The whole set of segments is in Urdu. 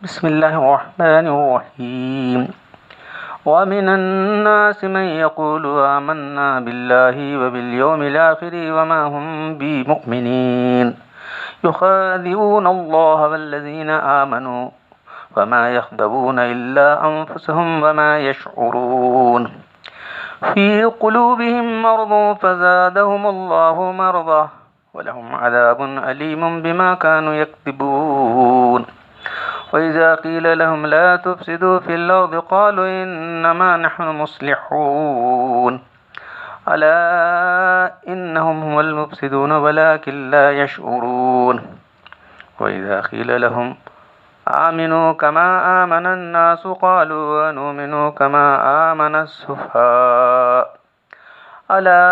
بسم الله الرحمن الرحيم ومن الناس من يقول آمنا بالله وباليوم الآخر وما هم بمؤمنين يخادعون الله والذين آمنوا وما يخدعون إلا أنفسهم وما يشعرون في قلوبهم مرض فزادهم الله مرضا ولهم عذاب أليم بما كانوا يكذبون وإذا قيل لهم لا تفسدوا في الأرض قالوا إنما نحن مصلحون ألا إنهم هم المفسدون ولكن لا يشعرون وإذا قيل لهم آمنوا كما آمن الناس قالوا ونؤمن كما آمن السفهاء ألا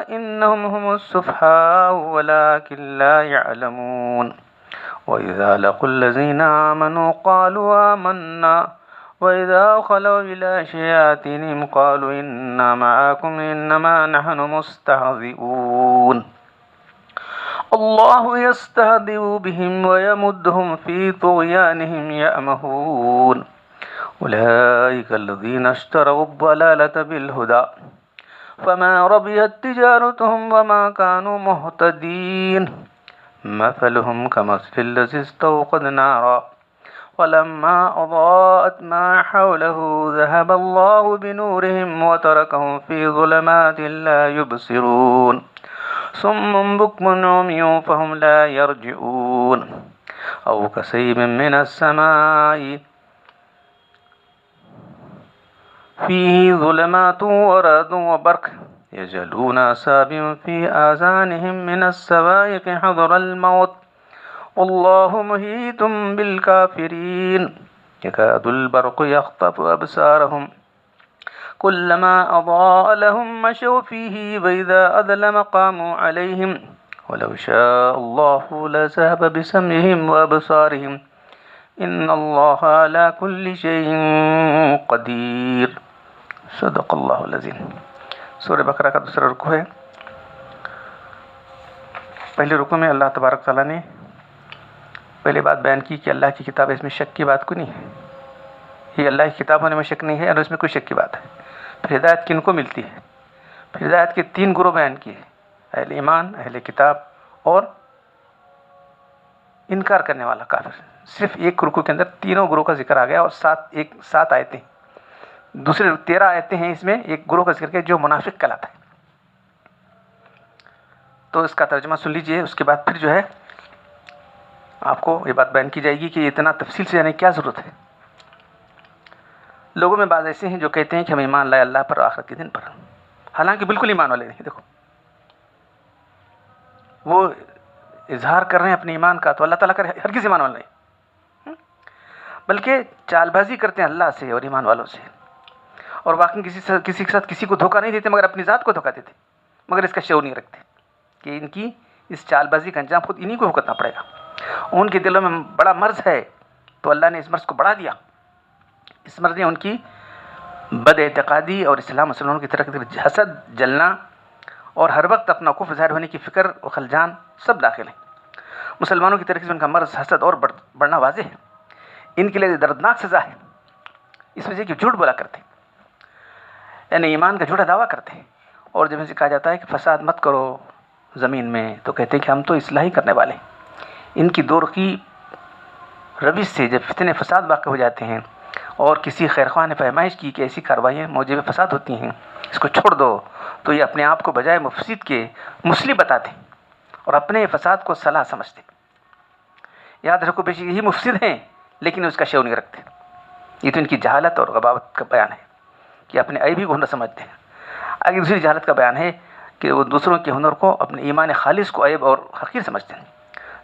إنهم هم السفهاء ولكن لا يعلمون وإذا لقوا الذين آمنوا قالوا آمنا وإذا خلوا إلى شياطينهم قالوا إنا معكم إنما نحن مستهزئون الله يستهزئ بهم ويمدهم في طغيانهم يأمهون أولئك الذين اشتروا الضلالة بالهدى فما ربحت تجارتهم وما كانوا مهتدين مثلهم كمثل الذي استوقد نارا ولما أضاءت ما حوله ذهب الله بنورهم وتركهم في ظلمات لا يبصرون صم بكم عمي فهم لا يرجعون أو كصيب من السماء فيه ظلمات ورعد وبرق يجعلون أصابعهم في آذانهم من الصواعق حذر الموت والله محيط بالكافرين يكاد البرق يخطف أبصارهم كلما أضاء لهم مشوا فيه وإذا أظلم قاموا عليهم ولو شاء الله لذهب بسمعهم وأبصارهم إن الله على كل شيء قدير صدق اللہ العظیم۔ سورہ بقرہ کا دوسرا رکوع ہے۔ پہلے رکوع میں اللہ تبارک تعالیٰ نے پہلے بات بیان کی کہ اللہ کی کتاب ہے، اس میں شک کی بات کو نہیں ہے، یہ اللہ کی کتاب ہونے میں شک نہیں ہے اور اس میں کوئی شک کی بات ہے۔ پھر ہدایت کن کو ملتی ہے؟ پھر ہدایت کے 3 گروہ بیان کیے، اہل ایمان، اہل کتاب اور انکار کرنے والا کافر۔ صرف ایک رکوع کے اندر تینوں گروہ کا ذکر آ گیا اور 7 آیتیں، دوسرے 13 آیتیں ہیں، اس میں ایک گروہ کا ذکر کیا جو منافق کہلاتا ہے۔ تو اس کا ترجمہ سن لیجئے، اس کے بعد پھر جو ہے آپ کو یہ بات بیان کی جائے گی کہ اتنا تفصیل سے جانے کی کیا ضرورت ہے۔ لوگوں میں بعض ایسے ہیں جو کہتے ہیں کہ ہم ایمان لائے اللہ پر، آخرت کے دن پر، حالانکہ بالکل ایمان والے نہیں۔ دیکھو وہ اظہار کر رہے ہیں اپنے ایمان کا، تو اللہ تعالیٰ کا ہرگز ایمان والے نہیں، بلکہ چال بازی کرتے ہیں اللہ سے اور ایمان والوں سے، اور واقعی کسی کے ساتھ کسی کو دھوکہ نہیں دیتے مگر اپنی ذات کو دھوکہ دیتے، مگر اس کا شعور نہیں رکھتے کہ ان کی اس چال بازی کا انجام خود انہی کو بھگتنا پڑے گا۔ ان کے دلوں میں بڑا مرض ہے تو اللہ نے اس مرض کو بڑھا دیا۔ اس مرض نے ان کی بد اعتقادی اور اسلام مسلمانوں کی طرف حسد، جلنا اور ہر وقت اپنا کفر ظاہر ہونے کی فکر و خلجان سب داخل ہیں۔ مسلمانوں کی طرف سے ان کا مرض، حسد اور بڑھنا واضح ہے۔ ان کے لیے دردناک سزا ہے، اس وجہ کہ جھوٹ بولا کرتے ہیں، یعنی ایمان کا جھوٹا دعویٰ کرتے ہیں، اور جب ان سے کہا جاتا ہے کہ فساد مت کرو زمین میں تو کہتے ہیں کہ ہم تو اصلاحی کرنے والے ہیں۔ ان کی دور کی روش سے جب فتنے فساد واقع ہو جاتے ہیں اور کسی خیرخواہ نے پیمائش کی کہ ایسی کارروائیاں موجب فساد ہوتی ہیں، اس کو چھوڑ دو، تو یہ اپنے آپ کو بجائے مفسد کے مصلح بتاتے ہیں اور اپنے فساد کو صلاح سمجھتے ہیں۔ یاد رکھو بے شک یہی مفسد ہیں لیکن اس کا شعور نہیں رکھتے۔ یہ تو ان کی جہالت اور غباوت کا بیان ہے کہ اپنے عیب ہی کو ہنر سمجھتے ہیں۔ آگے دوسری جہالت کا بیان ہے کہ وہ دوسروں کے ہنر کو اپنے ایمان خالص کو عیب اور حقیر سمجھتے ہیں۔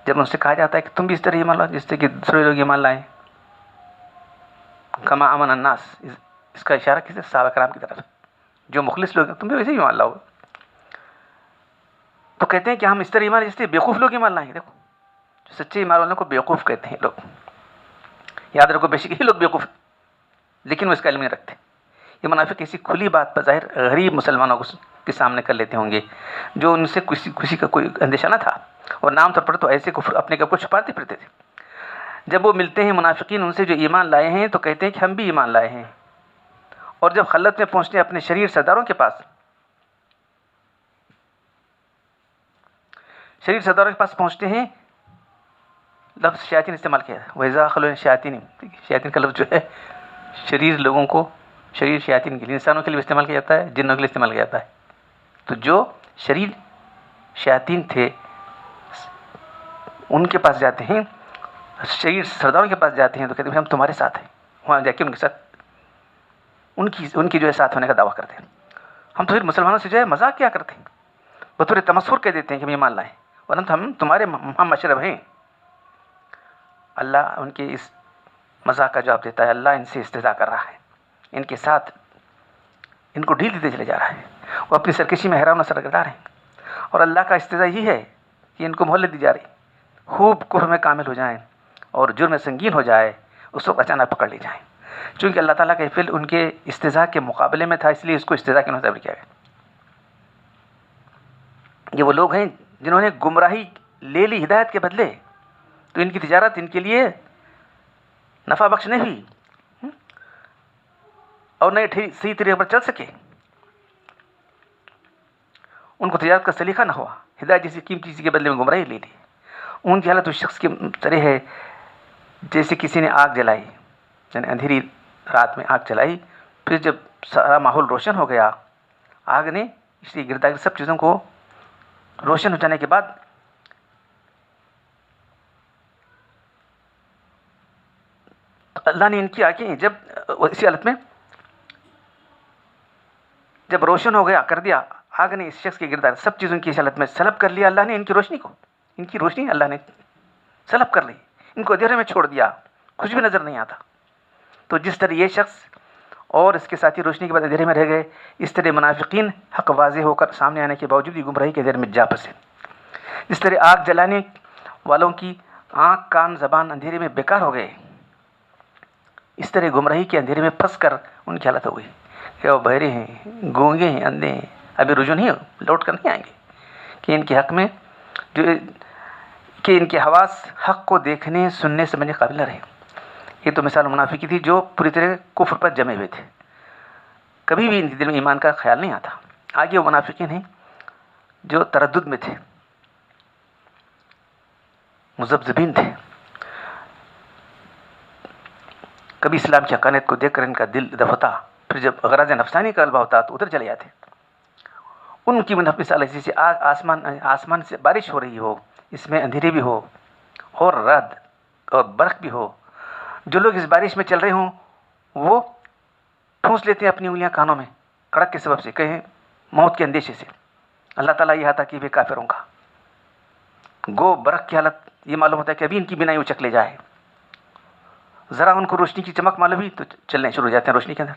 جب ان سے کہا جاتا ہے کہ تم بھی اس طرح ایمان لاؤ جس طرح کہ دوسرے لوگ ایمان لائیں، کما امن الناس، اس کا اشارہ کسی صحابہ کرام کی طرف، جو مخلص لوگ ہیں تم بھی ویسے ہی ایمان لاؤ۔ تو کہتے ہیں کہ ہم اس طرح ایمان جس طرح بیوقوف لوگ ایمان لائیں۔ دیکھو جو سچے ایمان والوں کو بیوقوف کہتے ہیں لوگ، یاد رکھو بے شک یہی لوگ بیوقوف ہیں لیکن وہ اس کا علم نہیں رکھتے۔ یہ منافق ایسی کھلی بات بظاہر غریب مسلمانوں کے سامنے کر لیتے ہوں گے جو ان سے کسی کا کوئی اندیشہ نہ تھا، اور نام طور پر تو ایسے کفر اپنے کو چھپاتے پھرتے تھے۔ جب وہ ملتے ہیں منافقین ان سے جو ایمان لائے ہیں تو کہتے ہیں کہ ہم بھی ایمان لائے ہیں، اور جب خلوت میں پہنچتے ہیں اپنے شریر سرداروں کے پاس، شریر سرداروں کے پاس پہنچتے ہیں، لفظ شیاطین استعمال کیا ہے، وَإِذَا خَلَوْا شیاطین، شیاطین کا لفظ جو ہے شریر لوگوں کو، شریر شیاطین کے لیے، انسانوں کے لیے استعمال کیا جاتا ہے، جنوں کے لیے استعمال کیا جاتا ہے. تو جو شریر شیاطین تھے ان کے پاس جاتے ہیں، شریر سرداروں کے پاس جاتے ہیں تو کہتے ہیں ہم تمہارے ساتھ ہیں. وہاں جا کے ان کے ساتھ ان کی جو ہے ساتھ ہونے کا دعویٰ کرتے ہیں. ہم تو پھر مسلمانوں سے جو ہے مذاق کیا کرتے ہیں، بطور تمسخر کہہ دیتے ہیں کہ ہم ایمان لائیں، ورنہ ہم تمہارے ہم مشرب ہیں. اللہ ان کے اس مذاق کا جواب دیتا ہے، اللہ ان سے استہزاء کر رہا ہے، ان کے ساتھ ان کو ڈھیل دیتے چلے جا رہا ہے. وہ اپنی سرکشی میں حیران و سرگردار ہیں، اور اللہ کا استہزاء یہ ہے کہ ان کو مہلت دی جا رہی، خوب کفر میں کامل ہو جائیں اور جرم سنگین ہو جائے، اس وقت اچانک پکڑ لی جائیں. چونکہ اللہ تعالیٰ کا فعل ان کے استہزاء کے مقابلے میں تھا، اس لیے اس کو استہزاء کے نظر کیا گیا. یہ وہ لوگ ہیں جنہوں نے گمراہی لے لی ہدایت کے بدلے، تو ان کی تجارت ان کے لیے نفع بخش نہیں ہوئی اور نہ صحیح طریقے پر چل سکے. ان کو تجارت کا سلیقہ نہ ہوا، ہدایت جیسی قیمتی چیز کے بدلے میں گمراہی لے لی. ان کی حالت اس شخص کی طرح ہے جیسے کسی نے آگ جلائی، یعنی اندھیری رات میں آگ جلائی، پھر جب سارا ماحول روشن ہو گیا، آگ نے اس لیے گردا سب چیزوں کو روشن ہو جانے کے بعد اللہ نے ان کی آنکھیں جب اسی حالت میں جب روشن ہو گیا کر دیا، آگ نے اس شخص کے گردار سب چیزوں کی اس حالت میں سلب کر لیا. اللہ نے ان کی روشنی کو، ان کی روشنی اللہ نے سلب کر لی، ان کو اندھیرے میں چھوڑ دیا، کچھ بھی نظر نہیں آتا. تو جس طرح یہ شخص اور اس کے ساتھی روشنی کے بعد اندھیرے میں رہ گئے، اس طرح منافقین حق واضح ہو کر سامنے آنے کے باوجود بھی گمراہی کے اندھیرے میں جا پھنسے. جس طرح آگ جلانے والوں کی آنکھ کان زبان اندھیرے میں بیکار ہو گئے، اس طرح گمراہی کے اندھیرے میں پھنس کر ان کی حالت ہو گئی کہ وہ بہرے ہیں، گونگے ہیں، اندھے ہیں، ابھی رجوع نہیں لوٹ کر نہیں آئیں گے کہ ان کے حق میں جو کہ ان کے حواس حق کو دیکھنے سننے سمجھنے قابل نہ رہے. یہ تو مثال منافقی تھی جو پوری طرح کفر پر جمے ہوئے تھے، کبھی بھی ان کے دل میں ایمان کا خیال نہیں آتا. آگے وہ منافقین ہیں جو تردد میں تھے، مذبذبین تھے، کبھی اسلام کی حقانیت کو دیکھ کر ان کا دل دفتا، پھر جب غرض نفسانی کا غلبہ ہوتا تو ادھر چلے جاتے. ان کی مثال ایسی سے آسمان سے بارش ہو رہی ہو، اس میں اندھیرے بھی ہو اور رعد اور برق بھی ہو، جو لوگ اس بارش میں چل رہے ہوں وہ ٹھونس لیتے ہیں اپنی انگلیاں کانوں میں کڑک کے سبب سے، کہیں موت کے اندیشے سے. اللہ تعالیٰ یہ آتا کہ بے کافروں کا گو برق کی حالت یہ معلوم ہوتا ہے کہ ابھی ان کی بینائی اچک لے جائے. ذرا ان کو روشنی کی چمک معلوم ہوئی تو چلنے شروع ہو جاتے ہیں روشنی کے اندر.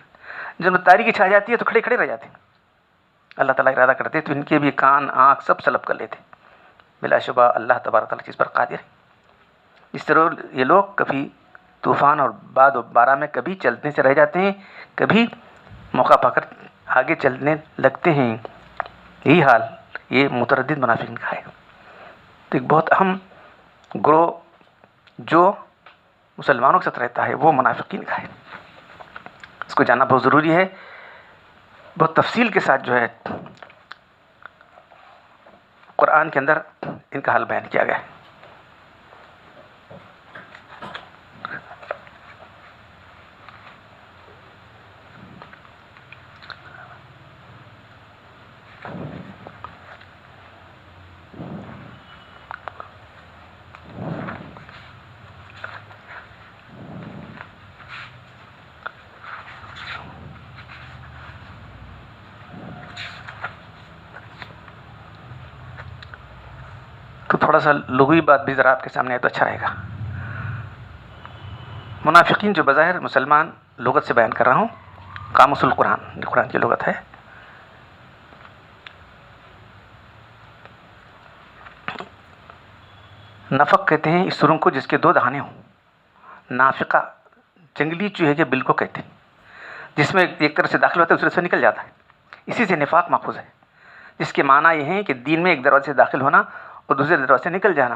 جب تاریکی چھا جاتی ہے تو کھڑے کھڑے رہ جاتے ہیں. اللہ تعالیٰ ارادہ کرتے تو ان کے بھی کان آنکھ سب سلب کر لیتے. بلا شبہ اللہ تبارک تعالیٰ چیز پر قادر ہے. اس طرح یہ لوگ کبھی طوفان اور باد و بارہ میں کبھی چلنے سے رہ جاتے ہیں، کبھی موقع پا کر آگے چلنے لگتے ہیں. یہی حال یہ متردد منافقین کا ہے. تو ایک بہت اہم گروہ جو مسلمانوں کے ساتھ رہتا ہے وہ منافقین کا ہے. اس کو جاننا بہت ضروری ہے. بہت تفصیل کے ساتھ جو ہے قرآن کے اندر ان کا حال بیان کیا گیا ہے. تو تھوڑا سا لغوی بات بھی ذرا آپ کے سامنے آئے تو اچھا رہے گا. منافقین جو بظاہر مسلمان لغت سے بیان کر رہا ہوں، قاموس القرآن جو قرآن کی لغت ہے، نفق کہتے ہیں اس سرنگ کو جس کے 2 دہانے ہوں. نافقہ جنگلی چوہے کے بل کو کہتے ہیں، جس میں ایک طرف سے داخل ہوتا ہے دوسرے سے نکل جاتا ہے. اسی سے نفاق ماخوذ ہے، جس کے معنی یہ ہیں کہ دین میں ایک دروازے سے داخل ہونا اور دوسرے دروازے سے نکل جانا.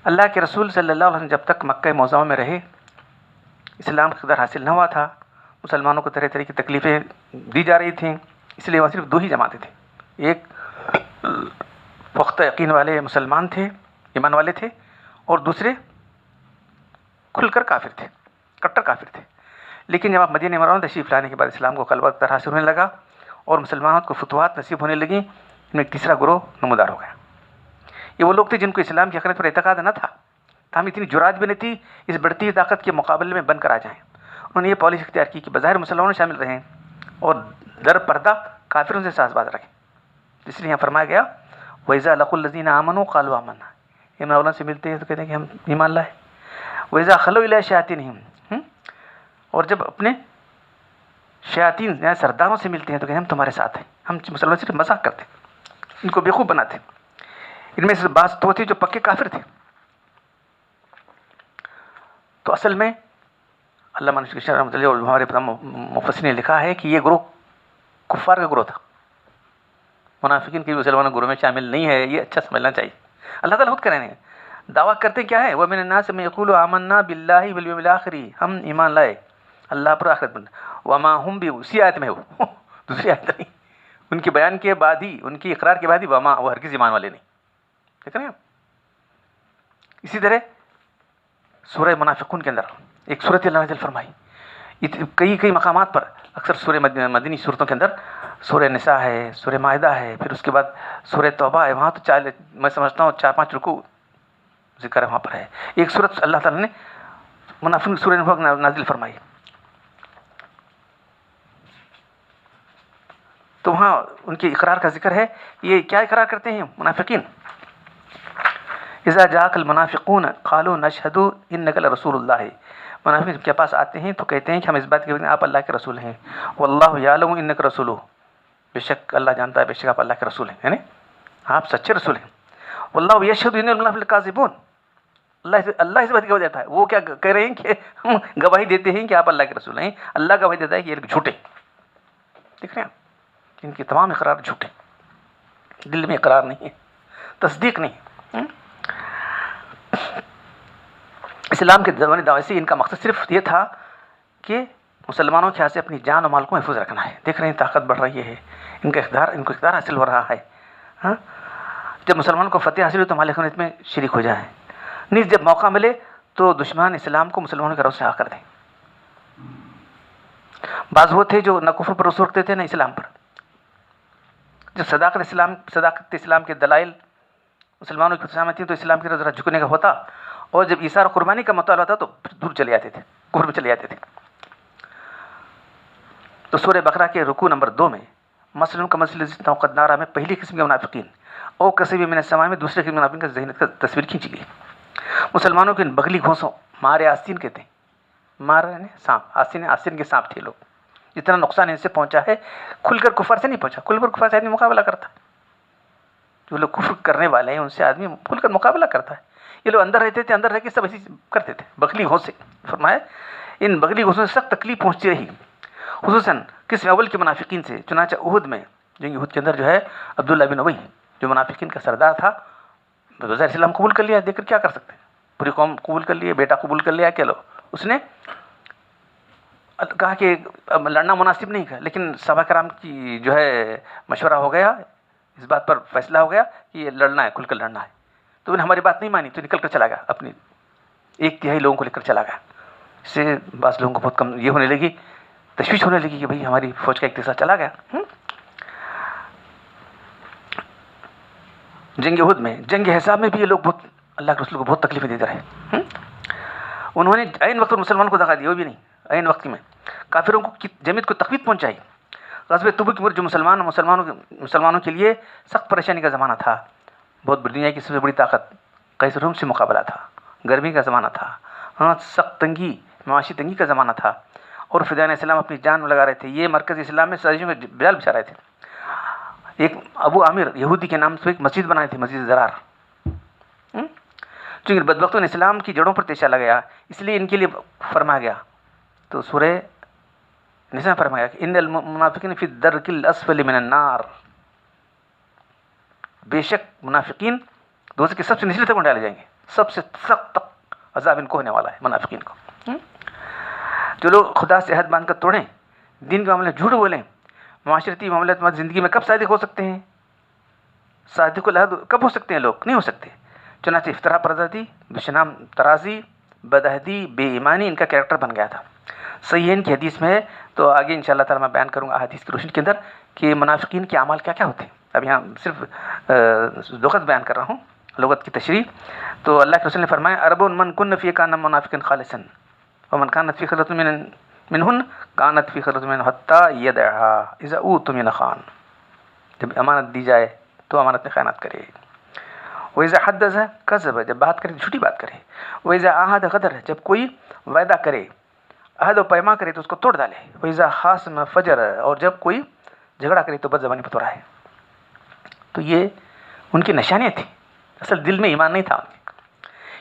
اللہ کے رسول صلی اللہ علیہ وسلم جب تک مکہ معظمہ میں رہے، اسلام کا اقتدار حاصل نہ ہوا تھا، مسلمانوں کو طرح طرح کی تکلیفیں دی جا رہی تھیں، اس لیے وہاں صرف دو ہی جماعتیں تھیں، ایک پختہ یقین والے مسلمان تھے، ایمان والے تھے، اور دوسرے کھل کر کافر تھے، کٹر کافر تھے۔ لیکن جب آپ مدینہ منورہ تشریف لانے کے بعد اسلام کو غلبہ اقتدار حاصل ہونے لگا اور مسلمانوں کو فتوحات نصیب ہونے لگیں، ان میں ایک تیسرا گروہ نمودار ہو گیا۔ یہ وہ لوگ تھے جن کو اسلام کی حقیقت پر اعتقاد نہ تھا، تاہم اتنی جرات بھی نہیں تھی اس بڑھتی ہوئی طاقت کے مقابلے میں بن کر آ جائیں۔ انہوں نے یہ پالیسی اختیار کی کہ بظاہر مسلمانوں میں شامل رہیں اور در پردہ کافروں سے ساز باز رکھیں، اس لیے یہاں فرمایا گیا وَإِذَا لَقُوا الَّذِينَ آمَنُوا قَالُوا آمَنَّا، یہ مولانا سے ملتے ہیں تو کہتے ہیں کہ ہم ایمان لائے۔ وَإِذَا خَلَوْا إِلَىٰ شَيَاطِينِهِمْ، اور جب اپنے شیاطین یعنی سرداروں سے ملتے ہیں تو کہتے ہیں ہم تمہارے ساتھ ہیں، ہم مسلمان صرف مذاق کرتے ہیں، ان کو بیوقوف بناتے ہیں۔ ان میں سے بعض تو تھے جو پکے کافر تھے۔ تو اصل میں علامہ نشکشہ رحمۃ اللہ اور ہمارے مفسرین نے لکھا ہے کہ یہ گروہ کفار کا گروہ تھا، منافقین کے مسلمانوں گروہ میں شامل نہیں ہے، یہ اچھا سمجھنا چاہیے۔ اللہ تعالیٰ خود کہہ رہے ہیں، دعویٰ کرتے کیا ہے، وَمِنَ النَّاسِ مَن يَقُولُ آمَنَّا بِاللَّهِ وَالْيَوْمِ الْآخِرِ، ہم ایمان لائے اللہ پر آخرت پر، وَمَا هُمْ اسی آیت میں ہو دوسری آیت نہیں، ان کے بیان کے بعد ہی، ان کی اقرار کے بعد ہی وما، وہ ہرگز ایمان والے نہیں، دیکھ رہے ہیں آپ۔ اسی طرح سورہ منافقون کے اندر ایک صورت اللہ نازل فرمائی، کئی مقامات پر، اکثر سورہ مدنی صورتوں کے اندر سورہ نساء ہے، سورہ مائدہ ہے، پھر اس کے بعد سورہ توبہ ہے، وہاں تو میں سمجھتا ہوں 4-5 رکوع ذکر ہے وہاں پر ہے۔ ایک صورت اللہ تعالیٰ نے منافقین سورہ نفاق نازل فرمائی، تو وہاں ان کے اقرار کا ذکر ہے۔ یہ کیا اقرار کرتے ہیں منافقین؟ اذا جاءک المنافقون قالوا نشهد انک لرسول اللہ، منافق کے پاس آتے ہیں تو کہتے ہیں کہ ہم اس بات کے آپ اللہ کے رسول ہیں، واللہ یعلم انک رسولہ، بے شک اللہ جانتا ہے بے شک آپ اللہ کے رسول ہیں، یعنی آپ سچے رسول ہیں۔ واللہ یشہد ان المنافقین الکاذبون، اللہ اس بات کی گواہی دیتا ہے، وہ کیا کہہ رہے ہیں کہ ہم گواہی دیتے ہیں کہ آپ اللہ کے رسول ہیں، اللہ گواہی دیتا ہے کہ یہ جھوٹے، دیکھ رہے ہیں ان کے تمام اقرار جھوٹے، دل میں اقرار نہیں ہے، تصدیق نہیں ہے۔ اسلام کے زمانے دعوے سے ان کا مقصد صرف یہ تھا کہ مسلمانوں کے ہاتھ سے اپنی جان و مال کو محفوظ رکھنا ہے۔ دیکھ رہے ہیں طاقت بڑھ رہی ہے، ان کو اقتدار حاصل ہو رہا ہے۔ ہاں، جب مسلمانوں کو فتح حاصل ہو تو مال خونیت میں شریک ہو جائیں، نیز جب موقع ملے تو دشمن اسلام کو مسلمانوں کے روز سے آ کر دیں۔ بعض وہ تھے جو نہ کفر پر رسو رکھتے تھے نہ اسلام پر، جب صداقت اسلام کے دلائل مسلمانوں کی سامنے تھی تو اسلام کی طرف ذرا جھکنے کا ہوتا، اور جب ایثار و قربانی کا مطالبہ تھا تو پھر دور چلے جاتے تھے، کفر میں چلے جاتے تھے۔ تو سورہ بقرہ کے رکوع نمبر 2 میں مثلاً کا مسئلہ قد نارا میں پہلی قسم کے منافقین اور کسب من السماء میں دوسرے قسم کے منافقین کا ذہنیت کا تصویر کھینچی گئی۔ مسلمانوں کے ان بغلی گھونسوں، مارے آستین کہتے ہیں، مار سانپ، آستین کے سانپ تھے لوگ، جتنا نقصان ان سے پہنچا ہے کھل کر کفر سے نہیں پہنچا، کھل کر کفر سے آدمی مقابلہ کرتا ہے، جو لوگ کفر کرنے والے ہیں ان سے آدمی کھل کر مقابلہ کرتا ہے۔ یہ لوگ اندر رہتے تھے، اندر رہ کے سب ایسی کرتے تھے، بغلی گھونسے۔ فرمایا ان بغلی گھونسوں سے سخت تکلیف پہنچتی رہی، خصوصاً قسم اول کے منافقین سے۔ چنانچہ احد میں، جنگ احد کے اندر جو ہے عبداللہ بن ابی جو منافقین کا سردار تھا، بظاہر اسلام قبول کر لیا، دیکھ کر کیا کر سکتے ہیں، پوری قوم قبول کر لیے، بیٹا قبول کر لیا، کیا لو، اس نے کہا کہ اب لڑنا مناسب نہیں تھا، لیکن صحابہ کرام کی جو ہے مشورہ ہو گیا، اس بات پر فیصلہ ہو گیا کہ یہ لڑنا ہے، کھل کر لڑنا ہے۔ تو انہیں ہماری بات نہیں مانی تو نکل کر چلا گیا، اپنی 1/3 لوگوں کو لے کر چلا گیا۔ اس سے بعض لوگوں کو بہت کم یہ ہونے لگی، تشویش ہونے لگی کہ بھئی ہماری فوج کا ایک حصہ چلا گیا۔ جنگ احد میں، جنگ احزاب میں بھی یہ لوگ بہت اللہ کے رسول کو بہت تکلیفیں دیتے رہے۔ انہوں نے عین وقت مسلمان کو دکھا دیا، وہ بھی نہیں، عین وقت میں کافروں کو جمعیت کو تقویت پہنچائی۔ غزوہ تبوک میں جو مسلمانوں کے لیے سخت پریشانی کا زمانہ تھا، بہت بڑی دنیا کی سب سے بڑی طاقت قیصر روم سے مقابلہ تھا، گرمی کا زمانہ تھا، ہاں سخت تنگی، معاشی تنگی کا زمانہ تھا، اور فدائین اسلام اپنی جان لگا رہے تھے۔ یہ مرکز اسلام میں سازشوں میں جال بچھا رہے تھے۔ ایک ابو عامر یہودی کے نام سے ایک مسجد بنائی تھی، مسجد زرار، چونکہ بدبختوں نے اسلام کی جڑوں پر تیشہ لگایا، اس لیے ان کے لیے فرمایا گیا۔ تو سورہ نساء میں فرمایا کہ ان المنافقین فی الدرک الاسفل من النار، بے شک منافقین دوزخ کے سب سے نچلے تک ڈالے جائیں گے۔ سب سے سخت عذاب ان کو ہونے والا ہے منافقین کو. جو لوگ خدا سے عہد باندھ کر توڑیں, دین کے معاملے جھوٹ بولیں, معاشرتی معاملات میں زندگی میں کب صادق ہو سکتے ہیں؟ صادق العہد کب ہو سکتے ہیں لوگ؟ نہیں ہو سکتے. چنانچہ افطرا پردازی, بشنام ترازی, بدعہدی, بے ایمانی ان کا کریکٹر بن گیا تھا. صحیح ہے ان کی حدیث میں ہے, تو آگے انشاءاللہ تعالیٰ میں بیان کروں گا حدیث کی روشنی کے اندر کہ منافقین کے اعمال کیا کیا ہوتے ہیں. اب یہاں صرف لغت بیان کر رہا ہوں, لغت کی تشریح. تو اللہ کے رسول نے فرمایا ارب من کن فی کان منافقا خالصا ومن کانت فی خلۃ منہن کانت فی خلۃ من حتی یدعها اذا اوتمن خان. جب امانت دی جائے تو امانت میں خیانت کرے. وَإِذَا حَدَّثَ كَذَبَ, جب بات کرے جھوٹی بات کرے. وَإِذَا عَاهَدَ غَدَرَ, جب کوئی وعدہ کرے, عہد و پیما کرے تو اس کو توڑ ڈالے. وَإِذَا خَاصَمَ فَجَرَ, اور جب کوئی جھگڑا کرے تو بد زبانی پر توڑائے. تو یہ ان کی نشانیاں تھیں, اصل دل میں ایمان نہیں تھا ان کے.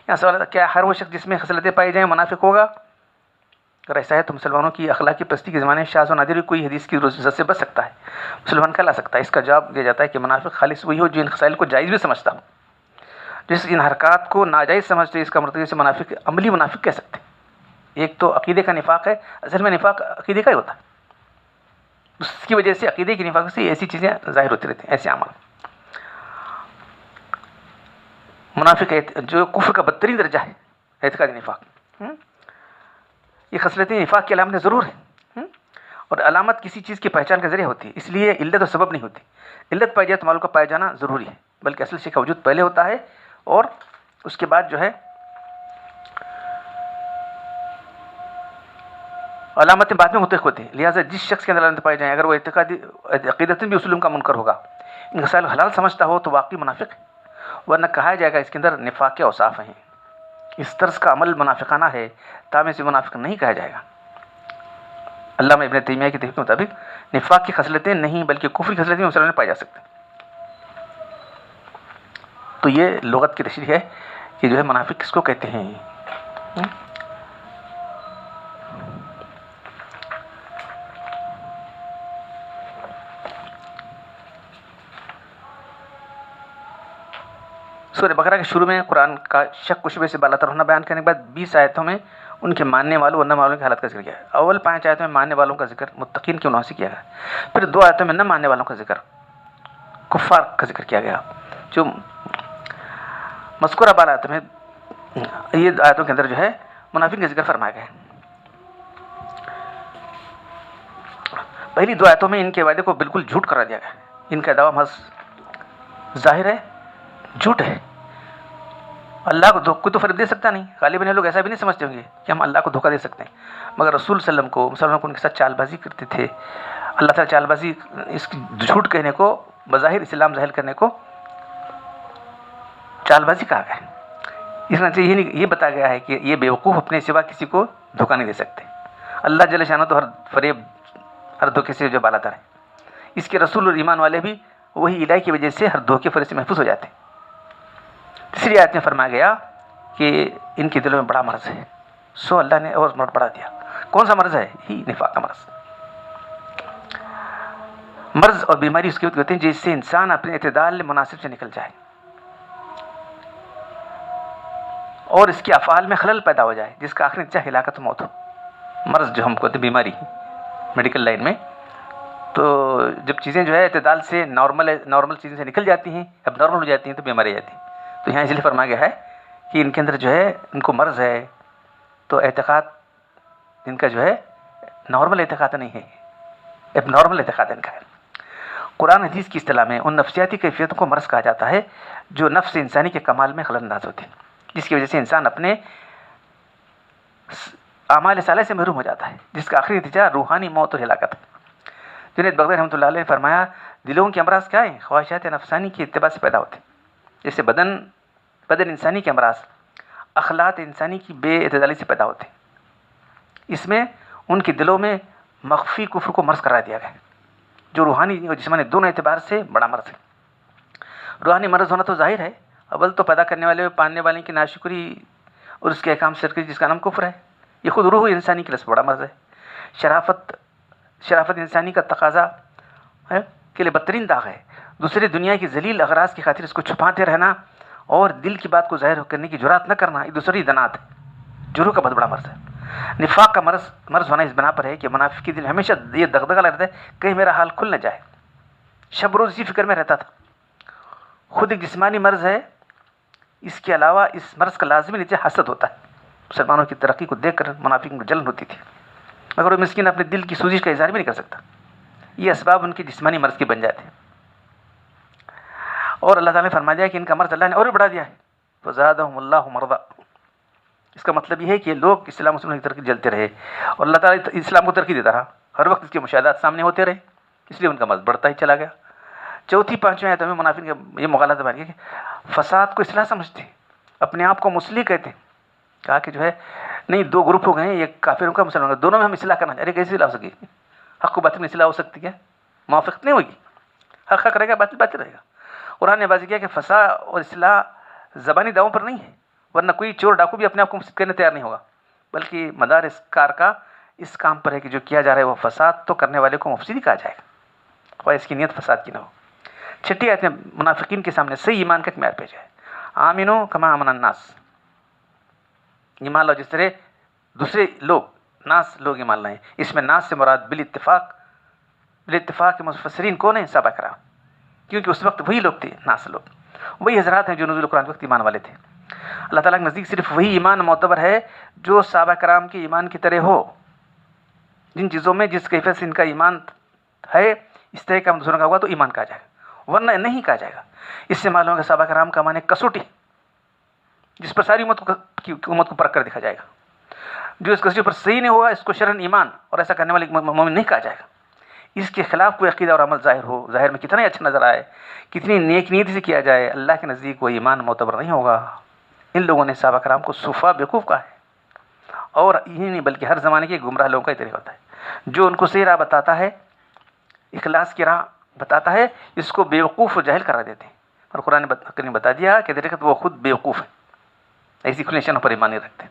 یہاں سوال ہے کیا ہر وہ شخص جس میں خصلتیں پائی جائیں منافق ہوگا؟ اگر ایسا ہے تو مسلمانوں کی اخلاقی پستی کے زمانے میں شاذ و نادر کوئی حدیث کی عزت سے بچ سکتا ہے, مسلمان کہلا سکتا ہے. اس کا جواب دیا جاتا ہے کہ منافق خالص وہی ہو جو ان خصائل کو جائز بھی سمجھتا ہو. جس ان حرکات کو ناجائز سمجھتے اس کا مرتبہ سے منافق, عملی منافق کہہ سکتے ہیں. ایک تو عقیدے کا نفاق ہے, اصل میں نفاق عقیدے کا ہی ہوتا ہے, اس کی وجہ سے عقیدے کی نفاق سے ایسی چیزیں ظاہر ہوتی رہتی ہیں, ایسے عمل. منافق جو کفر کا بدترین درجہ ہے اعتقادی نفاق. یہ خصلتیں نفاق کی علامتیں ضرور ہیں, اور علامت کسی چیز کی پہچان کا ذریعہ ہوتی ہے, اس لیے علت و سبب نہیں ہوتی. علت پائی جائے تو معلوم کا پایا جانا ضروری ہے, بلکہ اصل شے کا وجود پہلے ہوتا ہے اور اس کے بعد جو ہے علامتیں بعد میں متحق ہوتی ہیں. لہٰذا جس شخص کے اندر علامتیں پائی جائیں اگر وہ عقیدتاً بھی اصولوں کا منکر ہوگا, ان مسائل حلال سمجھتا ہو تو واقعی منافق ہے, ورنہ کہا جائے گا اس کے اندر نفاق کے اوصاف ہیں. اس طرز کا عمل منافقانہ ہے, تاہم اسے منافق نہیں کہا جائے گا. علامہ ابن تیمیہ کی تحقیق کے مطابق نفاق کی خصلتیں نہیں بلکہ کفر کی خصلتیں مسلمانوں میں پائی جا سکتی. تو یہ لغت کی تشریح ہے کہ جو ہے منافق کس کو کہتے ہیں. سورہ بقرہ کے شروع میں قرآن کا شک و شبہ سے بالاتر ہونا بیان کرنے کے بعد 20 آیتوں میں ان کے ماننے والوں اور نہ ماننے والوں کی حالت کا ذکر کیا ہے. اول 5 آیتوں میں ماننے والوں کا ذکر متقین کے عنوان سے کیا گیا, پھر 2 آیتوں میں نہ ماننے والوں کا ذکر کفار کا ذکر کیا گیا. جو مذکورہ بال آیتوں میں یہ آیتوں کے اندر جو ہے منافقین کا ذکر فرمایا گیا ہے. پہلی 2 آیتوں میں ان کے وعدے کو بالکل جھوٹ قرار دیا گیا. ان کا دعویٰ محض ظاہر ہے, جھوٹ ہے. اللہ کو کوئی تو فریب دے سکتا نہیں. غالباً لوگ ایسا بھی نہیں سمجھتے ہوں گے کہ ہم اللہ کو دھوکہ دے سکتے ہیں, مگر رسول صلی اللہ علیہ وسلم کو مسلمانوں کو ان کے ساتھ چال بازی کرتے تھے. اللہ تعالیٰ چال بازی, اس کی جھوٹ کہنے کو, بظاہر اسلام ظاہر کرنے کو چال بازی کہا گیا ہے. اس میں یہ بتایا گیا ہے کہ یہ بیوقوف اپنے سوا کسی کو دھوکہ نہیں دے سکتے. اللہ جل شانہ تو ہر فریب, ہر دھوکے سے جو بالاتر ہے. اس کے رسول اور ایمان والے بھی وہی الہی کی وجہ سے ہر دھوکے فریب سے محفوظ ہو جاتے ہیں. تیسری آیت میں فرمایا گیا کہ ان کے دلوں میں بڑا مرض ہے, سو اللہ نے اور مرض بڑھا دیا. کون سا مرض ہے؟ ہی نفاق کا مرض. مرض اور بیماری اس کی وقت ہوتے ہیں جس سے انسان اپنے اعتدال مناسب سے نکل جائے اور اس کے افعال میں خلل پیدا ہو جائے, جس کا آخری نتیجہ ہلاکت موت ہو. مرض جو ہم کہتے ہیں بیماری میڈیکل لائن میں, تو جب چیزیں جو ہے اعتدال سے نارمل چیزیں سے نکل جاتی ہیں, اب نارمل ہو جاتی ہیں تو بیماری آ جاتی ہے. تو یہاں اس لیے فرمایا گیا ہے کہ ان کے اندر جو ہے ان کو مرض ہے, تو اعتقاد ان کا جو ہے نارمل اعتقاد نہیں ہے, اب نارمل اعتقاد ان کا ہے. قرآن حدیث کی اصطلاح میں ان نفسیاتی کیفیتوں کو مرض کہا جاتا ہے جو نفس انسانی کے کمال میں خلل انداز ہوتے ہیں, جس کی وجہ سے انسان اپنے اعمال صالح سے محروم ہو جاتا ہے, جس کا آخری نتیجہ روحانی موت اور ہلاکت ہے. جنید بغدادی رحمۃ اللہ علیہ نے فرمایا دلوں کے امراض کیا ہیں؟ خواہشات نفسانی کی اتباع سے پیدا ہوتے ہیں. جیسے بدن انسانی کے امراض اخلاق انسانی کی بے اعتدالی سے پیدا ہوتے ہیں. اس میں ان کے دلوں میں مخفی کفر کو مرض قرار دیا گیا ہے, جو روحانی اور جسمانی دونوں اعتبار سے بڑا مرض ہے. روحانی مرض ہونا تو ظاہر ہے, اول تو پیدا کرنے والے پالنے والے کی ناشکری اور اس کے احکام سے جس کا نام کفر ہے. یہ خود روح انسانی کے لیے بڑا مرض ہے. شرافت انسانی کا تقاضا ہے کے لیے بدترین داغ ہے. دوسری دنیا کی ذلیل اغراض کی خاطر اس کو چھپاتے رہنا اور دل کی بات کو ظاہر کرنے کی جرات نہ کرنا، یہ دوسری دنات ہے، جرو کا بہت بڑا مرض ہے۔ نفاق کا مرض ہونا اس بنا پر ہے کہ منافق کے دل ہمیشہ یہ دغدغہ رہتا ہے کہیں میرا حال کھل نہ جائے، شب روز اسی فکر میں رہتا تھا۔ خود ایک جسمانی مرض ہے، اس کے علاوہ اس مرض کا لازمی نتیجہ حسد ہوتا ہے۔ مسلمانوں کی ترقی کو دیکھ کر منافقین کو جلن ہوتی تھی، مگر وہ مسکین اپنے دل کی سوزش کا اظہار بھی نہیں کر سکتا، یہ اسباب ان کے جسمانی مرض کے بن جاتے ہیں۔ اور اللہ تعالیٰ نے فرما دیا کہ ان کا مرض اللہ نے اور بھی بڑھا دیا ہے، فزادہم اللہ مرضا۔ اس کا مطلب یہ ہے کہ لوگ اسلام مسلمانوں کی ترقی جلتے رہے اور اللہ تعالیٰ اسلام کو ترقی دیتا رہا، ہر وقت اس کے مشاہدات سامنے ہوتے رہے، اس لیے ان کا مرض بڑھتا ہی چلا گیا۔ چوتھی پانچویں آیت میں منافقین کا یہ مغالطہ بیان کیا کہ فساد کو اصلاح سمجھتے ہیں، اپنے آپ کو مصلح کہتے ہیں۔ کہا کہ جو ہے نہیں، دو گروپ ہو گئے ہیں، ایک کافروں کا مسلمانوں کا، دونوں میں ہم اصلاح کرنا چاہتے ہیں۔ کیسے اصلاح ہو سکے؟ حق و باطل میں اصلاح ہو سکتی ہے؟ موافقت نہیں ہوگی، حق حق رہے گا، باطل باطل رہے گا۔ قرآن نے واضح کیا کہ فساد اور اصلاح زبانی دعووں پر نہیں ہے، ورنہ کوئی چور ڈاکو بھی اپنے آپ کو مفسد کرنے تیار نہیں ہوگا، بلکہ مدار اس کار کا اس کام پر ہے کہ جو کیا جا رہا ہے وہ فساد تو کرنے والے کو مفسد ہی کہا جائے گا، خواہ اس کی نیت فساد کی نہ ہو۔ چھٹی آیت میں منافقین کے سامنے صحیح ایمان کا ایک معیار پیش ہے، آمنو کما آمن الناس، ایمان لاؤ جس طرح دوسرے لوگ ناس لوگ ایمان لائیں۔ اس میں ناس سے مراد بالاتفاق کے مفسرین کون ہیں؟ صحابہ کرام، کیونکہ اس وقت وہی لوگ تھے، ناس لوگ وہی حضرات ہیں جو نزول قرآن کے وقت ایمان والے تھے۔ اللہ تعالیٰ کے نزدیک صرف وہی ایمان معتبر ہے جو صحابہ کرام کے ایمان کی طرح ہو، جن چیزوں میں جس کیفیت سے ان کا ایمان ہے اس طرح کا دوسروں کا ہوا تو ایمان کہا جائے گا، ورنہ نہیں کہا جائے گا۔ اس سے معلوم ہے کہ صحابہ کرام کا معنی کسوٹی، جس پر ساری امت کو پرکھ کر دکھا جائے گا۔ جو اس کسوٹی پر صحیح نہیں ہوگا اس کو شرعاً ایمان اور ایسا کرنے والے مومن نہیں کہا جائے گا۔ اس کے خلاف کوئی عقیدہ اور عمل ظاہر میں کتنا ہی اچھا نظر آئے، کتنی نیک نیتی سے کیا جائے، اللہ کے نزدیک وہ ایمان معتبر نہیں ہوگا۔ ان لوگوں نے صحابہ کرام کو صفا بیوقوف کہا ہے، اور یہی نہیں بلکہ ہر زمانے کے گمراہ لوگوں کا یہ طریقہ ہوتا ہے، جو ان کو صحیح راہ بتاتا ہے، اخلاص کی راہ بتاتا ہے، اس کو بیوقوف و جاہل کرا دیتے ہیں۔ اور قرآن نے بتا دیا کہ درخت وہ خود بیوقوف ہے، ایسی کھلی نشانوں پر ایمان نہیں رکھتے۔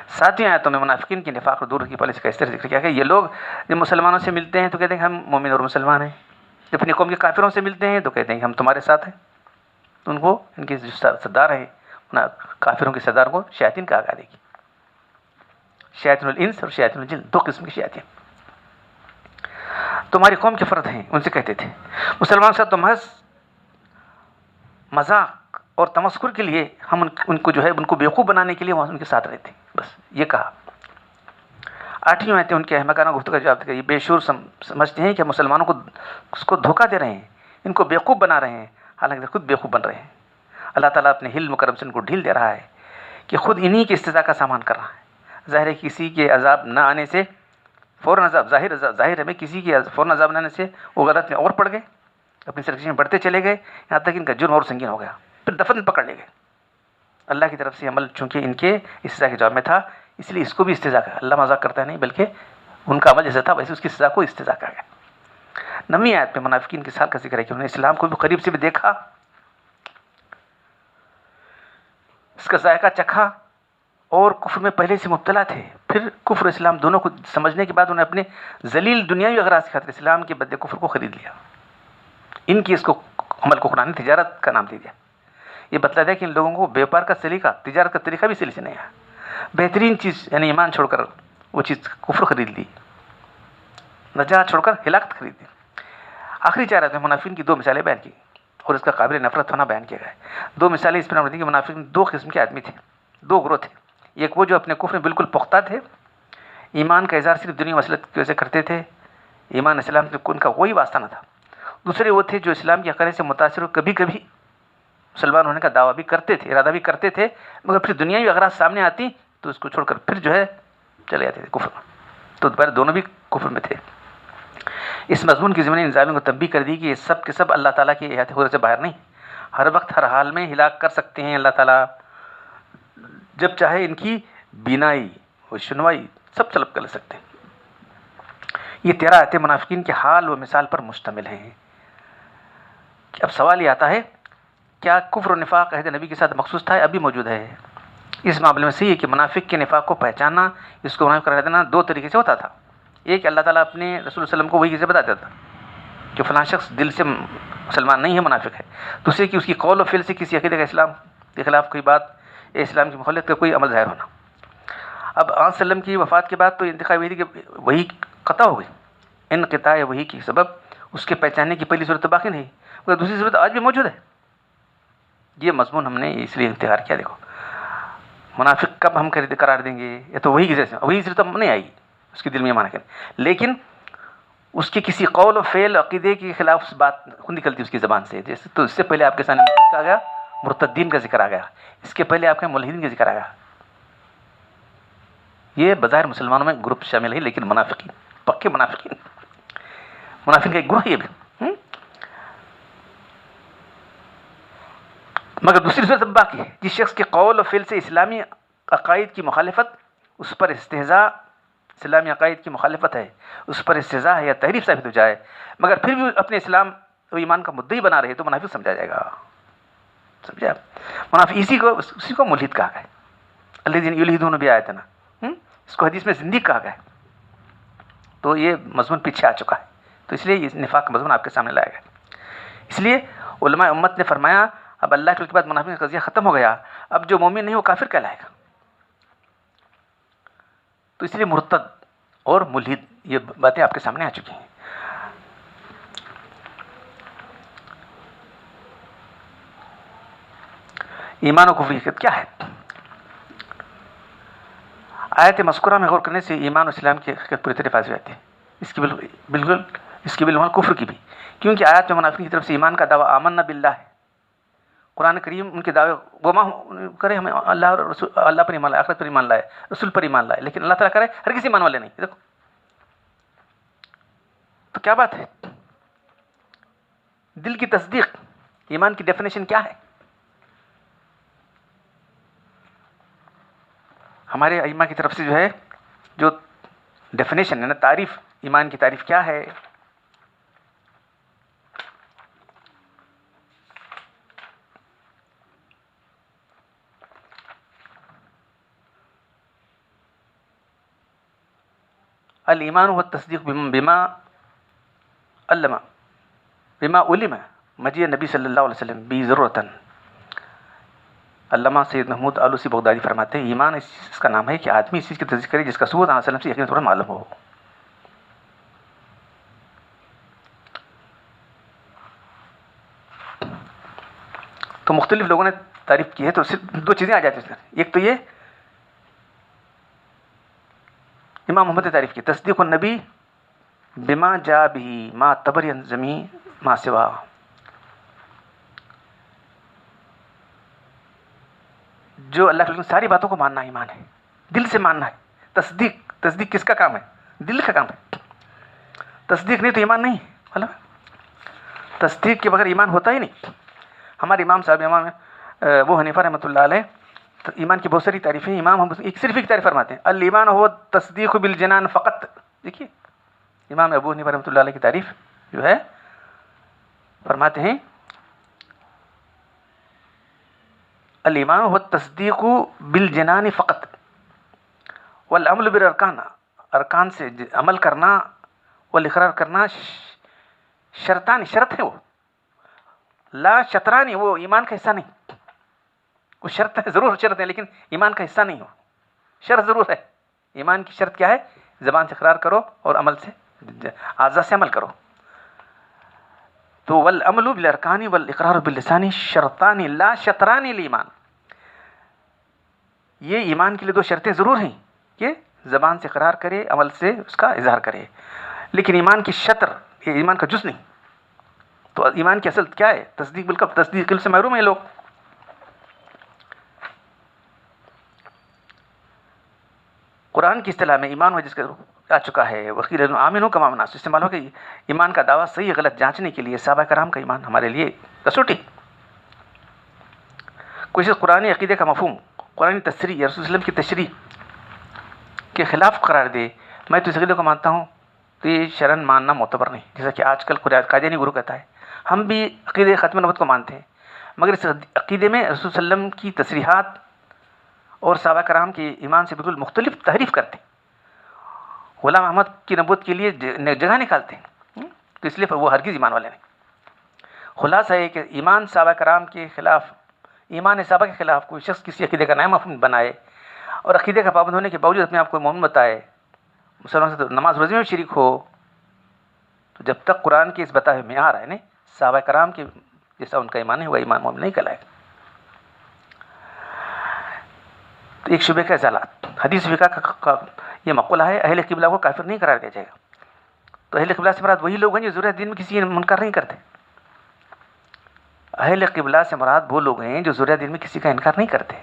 ساتویں آیتوں میں منافقین کی نفاق اور دور کی پالیسی کا اس طرح ذکر کیا کہ یہ لوگ جب مسلمانوں سے ملتے ہیں تو کہتے ہیں کہ ہم مومن اور مسلمان ہیں، جب اپنی قوم کے کافروں سے ملتے ہیں تو کہتے ہیں کہ ہم تمہارے ساتھ ہیں۔ تو ان کو ان کے جو سردار ہیں کافروں کے سردار کو شیاطین کہا گیا، دیکھیے شیاطین الانس اور شیاطین الجن، دو قسم کی شیاطین تمہاری قوم کے فرد ہیں، ان سے کہتے تھے۔ مسلمان کے ساتھ تو محض مذاق اور تمسخر کے لیے ہم ان کو جو ہے ان کو بیوقوف بنانے کے لیے وہاں ان کے ساتھ رہتے ہیں، بس یہ کہا۔ آٹھویں آیت ان کے احمقانہ گفتگو کا جواب دیا، یہ بے شعور سمجھتے ہیں کہ مسلمانوں کو اس کو دھوکہ دے رہے ہیں، ان کو بیوقوف بنا رہے ہیں، حالانکہ خود بیوقوف بن رہے ہیں۔ اللہ تعالیٰ اپنے حلم و کرم سے ان کو ڈھیل دے رہا ہے کہ خود انہی کے استضاء کا سامان کر رہا ہے۔ ظاہر ہے کسی کے عذاب نہ آنے سے فوراً عذاب ظاہر ہے کسی کے فوراً عذاب نہ آنے سے وہ غلط میں اور پڑ گئے، اپنی سرکشی میں بڑھتے چلے گئے، یہاں تک ان کا جرم اور سنگین ہو گیا، پھر دفن پکڑ لے گئے۔ اللہ کی طرف سے عمل چونکہ ان کے استضاء کے جواب میں تھا، اس لیے اس کو بھی استضاء کہا۔ اللہ مذاق کرتا ہے نہیں، بلکہ ان کا عمل جیسا تھا ویسے اس کی سزا کو استضاء کہا گیا۔ 9ویں آیت میں منافقین کے سال کا ذکر ہے کہ انہوں نے اسلام کو بھی قریب سے بھی دیکھا، اس کا ذائقہ چکھا، اور کفر میں پہلے سے مبتلا تھے، پھر کفر و اسلام دونوں کو سمجھنے کے بعد انہوں نے اپنے ذلیل دنیاوی اغراض کی خاطر اسلام کے بدلے کفر کو خرید لیا۔ ان کی اس کو عمل کو قرآن نے تجارت کا نام دے دیا۔ یہ بتلا دیا کہ ان لوگوں کو بیوپار کا سلیقہ، تجارت کا طریقہ بھی سلی سے نہیں آیا۔ بہترین چیز یعنی ایمان چھوڑ کر وہ چیز کفر خرید لی، نجات چھوڑ کر ہلاکت خرید لی۔ آخری 4 آیت میں منافقین کی 2 مثالیں بیان کی اور اس کا قابل نفرت ہونا بیان کیا گیا ہے۔ 2 مثالیں اس پر نمودی کہ منافقین 2 قسم کے آدمی تھے، 2 گروہ تھے۔ ایک وہ جو اپنے کفر میں بالکل پختہ تھے، ایمان کا اظہار صرف دنیا مسلط کی وجہ سے کرتے تھے، ایمان اسلام سے ان کا کوئی واسطہ نہ تھا۔ دوسرے وہ تھے جو اسلام کے عقیدے سے متاثر ہو کبھی کبھی مسلمان ہونے کا دعویٰ بھی کرتے تھے، ارادہ بھی کرتے تھے، مگر پھر دنیاوی اغراض سامنے آتی تو اس کو چھوڑ کر پھر جو ہے چلے جاتے تھے کفر میں۔ تو دوبارہ دونوں بھی کفر میں تھے۔ اس مضمون کی ضمنی انظامیہ کو تنبیہ کر دی کہ یہ سب کے سب اللہ تعالیٰ کے احاطے حضور سے باہر نہیں، ہر وقت ہر حال میں ہلاک کر سکتے ہیں اللہ تعالیٰ، جب چاہے ان کی بینائی و شنوائی سب طلب کر سکتے ہیں۔ یہ 13 آیتیں منافقین کے حال و مثال پر مشتمل ہیں۔ اب سوال یہ آتا ہے، کیا کفر و نفاق عہد نبی کے ساتھ مخصوص تھا، ابھی موجود ہے؟ اس معاملے میں صحیح ہے کہ منافق کے نفاق کو پہچاننا، اس کو منافق قرار دینا 2 طریقے سے ہوتا تھا۔ ایک اللہ تعالیٰ اپنے رسول صلی اللہ علیہ وسلم کو وحی سے بتاتا تھا، کہ فلاں شخص دل سے مسلمان نہیں ہے، منافق ہے. دوسرے کہ اس کی قول و فعل سے کسی عقیدے کا اسلام کے خلاف کوئی بات یا اسلام کی مخالفت کا کوئی عمل ظاہر ہونا. اب آن وسلم کی وفات کے بعد تو انتخاب وہی تھی کہ وہی قطع ہو گئی. انقطاع وہی کی سبب اس کے پہچاننے کی پہلی صورت تو باقی نہیں، مگر دوسری صورت آج بھی موجود ہے. یہ مضمون ہم نے اس لیے انتخاب کیا. دیکھو منافق کب ہم قرار دیں گے، یا تو وہی صورت اب نہیں آئی گی اس کے دل میں ایمان کریں، لیکن اس کے کسی قول و فعل عقیدے کے خلاف اس بات خود نکلتی اس کی زبان سے. جیسے تو اس سے پہلے آپ کے سامنے کہا گیا مرتدین کا ذکر آ گیا، اس کے پہلے آپ کے ملحدین کا ذکر آ گیا. یہ بظاہر مسلمانوں میں گروپ شامل ہے، لیکن منافقین، پکے منافقین کا ایک گروہ یہ بھی. مگر دوسری صورت اب باقی ہے، جس شخص کے قول و فعل سے اسلامی عقائد کی مخالفت، اس پر استہزاء، اسلامی عقائد کی مخالفت ہے، اس پر استہزاء ہے یا تحریف ثابت ہو جائے، مگر پھر بھی اپنے اسلام و ایمان کا مدعی بنا رہے تو منافق سمجھا جائے گا. سمجھا؟ منافق اسی کو ملحد کہا گیا. الذین یلحدون بآیاتنا نا، اس کو حدیث میں زندیق کہا گیا. تو یہ مضمون پیچھے آ چکا ہے، تو اس لیے یہ نفاق کا مضمون آپ کے سامنے لایا گیا. اس لیے علماء امت نے فرمایا اب اللہ کے بعد منافق کا قضیہ ختم ہو گیا، اب جو مومن نہیں وہ کافر کہلائے گا. تو اس لیے مرتد اور ملحد یہ باتیں آپ کے سامنے آ چکی ہیں. ایمان و کفر کی حقیقت کیا ہے؟ آیت مذکورہ میں غور کرنے سے ایمان و اسلام کی حقیقت پوری طرح واضح ہوتی ہے، اس کی بالکل کفر کی بھی، کیونکہ آیات میں منافقین کی طرف سے ایمان کا دعویٰ آمنا باللہ ہے. قرآن کریم ان کے دعوے گما کرے ہمیں اللہ پر ایمان لائے، آخرت پر ایمان لائے، رسول پر ایمان لائے، لیکن اللہ تعالیٰ کرے ہر کسی ایمان والے نہیں. دیکھو تو کیا بات ہے؟ دل کی تصدیق، ایمان کی ڈیفینیشن کیا ہے؟ ہمارے ائمہ کی طرف سے جو ہے جو ڈیفینیشن ہے نا، تعریف، ایمان کی تعریف کیا ہے؟ الایمان هو التصدیق بما علم مجیء نبی صلی اللہ علیہ وسلم بھی ضرورتاً. علامہ سید محمود آلوسی بغدادی فرماتے ہیں ایمان اس کا نام ہے کہ آدمی اس چیز کی تصدیق کرے جس کا ثبوت علیہ وسلم سے یقیناً طور پر معلوم ہو. تو مختلف لوگوں نے تعریف کی ہے، تو صرف دو چیزیں آ جاتی ہیں. ایک تو یہ امام محمد نے تعریف کی تصدیق النبی بما جاء به ما تبرئ زمی ما سوا. جو اللہ کے ساری باتوں کو ماننا ایمان ہے، دل سے ماننا ہے. تصدیق کس کا کام ہے؟ دل کا کام ہے. تصدیق نہیں تو ایمان نہیں. تصدیق کے بغیر ایمان ہوتا ہی نہیں. ہمارے امام صاحب امام ابو حنیفہ رحمۃ اللہ علیہ ایمان کی بہت ساری تعریفیں ہیں. امام صرف ایک تعریف فرماتے ہیں الایمان هو تصدیق بالجنان فقط. دیکھیے امام ابو حنیفہ رحمۃ اللہ علیہ کی تعریف جو ہے فرماتے ہیں الایمان هو التصدیق بالجنان فقط والعمل بالارکان، ارکان سے عمل کرنا، والاقرار کرنا شرطان، شرط ہے وہ، لا شطرانی، وہ ایمان کا حصہ نہیں. وہ شرط ہے، ضرور شرط ہے لیکن ایمان کا حصہ نہیں ہو. شرط ضرور ہے. ایمان کی شرط کیا ہے؟ زبان سے اقرار کرو اور عمل سے، اعضاء سے عمل کرو. تو والعمل بالارکان والاقرار باللسان شرطان لا شطران الایمان. یہ ایمان کے لیے دو شرطیں ضرور ہیں کہ زبان سے اقرار کرے، عمل سے اس کا اظہار کرے، لیکن ایمان کی شطر، یہ ایمان کا جز نہیں. تو ایمان کی اصل کیا ہے؟ تصدیق بالکل، تصدیق سے محروم ہیں لوگ. قرآن کی اصطلاح میں ایمان ہو جس کا آ چکا ہے وقیل آمنوا کما الناس، استعمال ہو کہ ایمان کا دعویٰ صحیح غلط جانچنے کے لیے صحابہ کرام کا ایمان ہمارے لیے کسوٹی. کوئی شخص قرآن عقیدے کا مفہوم، قرآن تشریح یا رسول وسلم کی تشریح کے خلاف قرار دے میں تو اس عقیدے کو مانتا ہوں، تو یہ شرعاً ماننا معتبر نہیں. جیسا کہ آج کل قادیانی گروہ کہتا ہے ہم بھی عقیدے ختم نبوت کو مانتے ہیں، مگر اس عقیدے میں رسول صلی اللہ علیہ وسلم کی تصریحات اور صحابہ کرام کے ایمان سے بالکل مختلف تحریف کرتے ہیں. غلام احمد کی نبوت کے لیے جگہ نکالتے ہیں. تو اس لیے وہ ہرگز ایمان والے نہیں. خلاصہ ہے کہ ایمان صحابہ کرام کے خلاف، ایمان صحابہ کے خلاف کوئی شخص کسی عقیدے کا نیا مفہوم بنائے اور عقیدے کا پابند ہونے کے باوجود اپنے آپ کو مومن بتائے، مسلمان سے نماز روزے میں شریک ہو، تو جب تک قرآن کے اس بتائے معیار ہے نہیں صحابہ کرام کے جیسا ان کا ایمان ہے، وہ ایمان مومن نہیں کہلائے گا. تو ایک شبہ کا ازالات، حدیث فقہ کا یہ مقولہ ہے اہل قبلہ کو کافر نہیں قرار دیا جائے گا. تو اہل قبلہ سے مراد وہی لوگ ہیں جو ضرورت دین میں کسی منکر نہیں کرتے. اہل قبلہ سے مراد وہ لوگ ہیں جو ضرورت دین میں کسی کا انکار نہیں کرتے.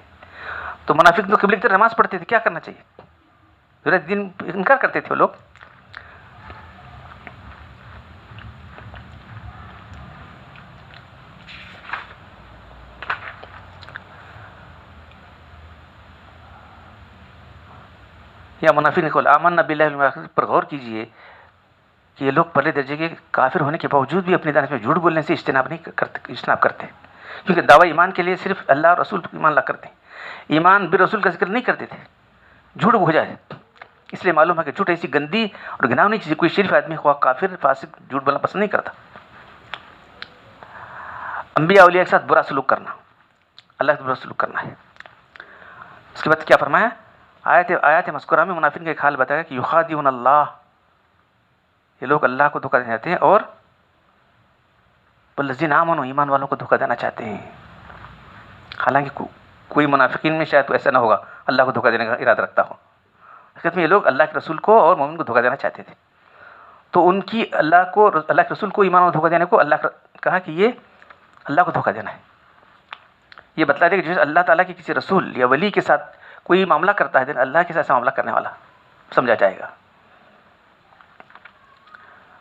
تو منافق تو قبلے کی طرف نماز پڑھتے تھے، کیا کرنا چاہیے؟ ضرورت دین انکار کرتے تھے وہ لوگ. یا منافق نے قول آمنا باللہ والیوم الآخر پر غور کیجئے کہ یہ لوگ پہلے درجے کے کافر ہونے کے باوجود بھی اپنی دانش میں جھوٹ بولنے سے اجتناب کرتے، کیونکہ دعوی ایمان کے لیے صرف اللہ اور رسول پر ایمان لا کرتے ہیں، ایمان بالرسول کا ذکر نہیں کرتے تھے، جھوٹ ہو جائے. اس لیے معلوم ہے کہ جھوٹ ایسی گندی اور گناہونی چیز، کوئی شریف آدمی خواہ کافر فاسق جھوٹ بولنا پسند نہیں کرتا. انبیاء اولیاء کے ساتھ برا سلوک کرنا، اللہ سے برا سلوک کرنا ہے. اس کے بعد کیا فرمایا؟ آیات مذکورہ میں منافقین کا ایک حال بتایا کہ یخادعون اللہ، یہ لوگ اللہ کو دھوکہ دینا چاہتے ہیں، اور والذین آمنوا، ایمان والوں کو دھوکہ دینا چاہتے ہیں. حالانکہ کوئی منافقین میں شاید ایسا نہ ہوگا اللہ کو دھوکہ دینے کا ارادہ رکھتا ہو. حقیقت میں یہ لوگ اللہ کے رسول کو اور مومن کو دھوکہ دینا چاہتے تھے. تو ان کی اللہ کے رسول کو ایمان والوں کو دھوکہ دینے کو اللہ کہا کہ یہ اللہ کو دھوکہ دینا ہے. یہ بتلا دے کہ جیسے اللہ تعالیٰ کے کسی رسول یا ولی کے ساتھ کوئی معاملہ کرتا ہے، اللہ کے ساتھ ایسا معاملہ کرنے والا سمجھا جائے گا.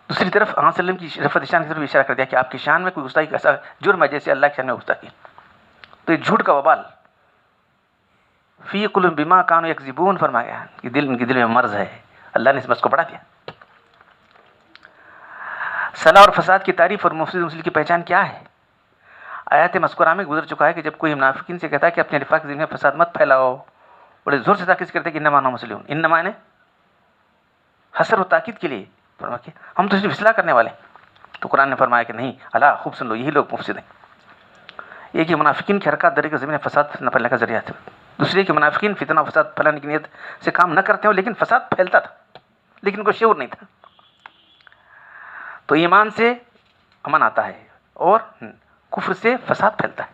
دوسری طرف صلی اللہ علیہ وسلم کی رفعت شان کی طرف اشارہ کر دیا کہ آپ کی شان میں کوئی گستاخی کا ایسا جرم ہے جیسے اللہ کی شان میں گستاخی. تو یہ جھوٹ کا وبال فی قلوبہم بما کانوا یکذبون فرمایا گیا کہ ان کے دل میں مرض ہے، اللہ نے اس مرض کو بڑھا دیا. صلاح اور فساد کی تعریف اور مفسد مسلم کی پہچان کیا ہے؟ آیات مذکورہ میں گزر چکا ہے کہ جب کوئی منافقین سے کہتا ہے کہ اپنے رفاق کی زندگی میں فساد مت پھیلاؤ، بڑے زور سے تاکید کرتے ہیں کہ انما نحن مسلمون، انما نے حسر و تاکید کے لیے فرمایا کہ ہم تو صرف اصلاح کرنے والے ہیں. تو قرآن نے فرمایا کہ نہیں، اللہ خوب سن لو، یہی لوگ مفسد ہیں. ایک یہ منافقین کی حرکات در کے زمین میں فساد نہ پھیلنے کا ذریعہ تھے. دوسرے کہ منافقین فتنہ و فساد پھیلانے کی نیت سے کام نہ کرتے ہو، لیکن فساد پھیلتا تھا، لیکن ان کو شعور نہیں تھا. تو ایمان سے امن آتا ہے اور کفر سے فساد پھیلتا ہے.